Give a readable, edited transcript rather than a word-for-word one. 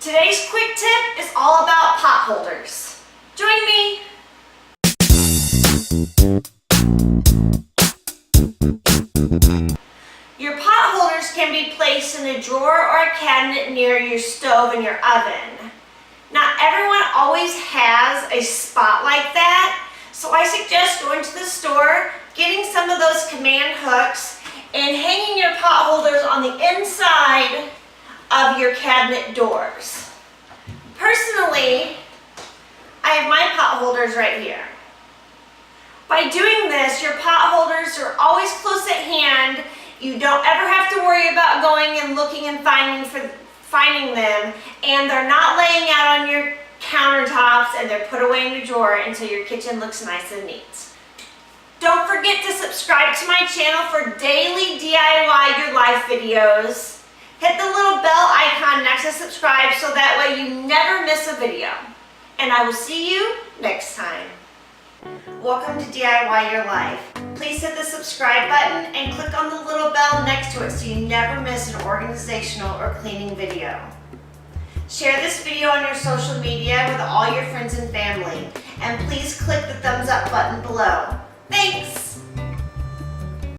Today's quick tip is all about pot holders. Join me. Your pot holders can be placed in a drawer or a cabinet near your stove and your oven. Not everyone always has a spot like that, so I suggest going to the store, getting some of those command hooks, and hanging your pot holders on the inside of your cabinet doors. Personally, I have my pot holders right here. By doing this, your pot holders are always close at hand. You don't ever have to worry about going and looking and finding them, and they're not laying out on your countertops and they're put away in a drawer until your kitchen looks nice and neat. Don't forget to subscribe to my channel for daily DIY Your Life videos. Hit the little bell icon next to subscribe so that way you never miss a video. And I will see you next time. Welcome to DIY Your Life. Please hit the subscribe button and click on the little bell next to it so you never miss an organizational or cleaning video. Share this video on your social media with all your friends and family. And please click the thumbs up button below. Thanks!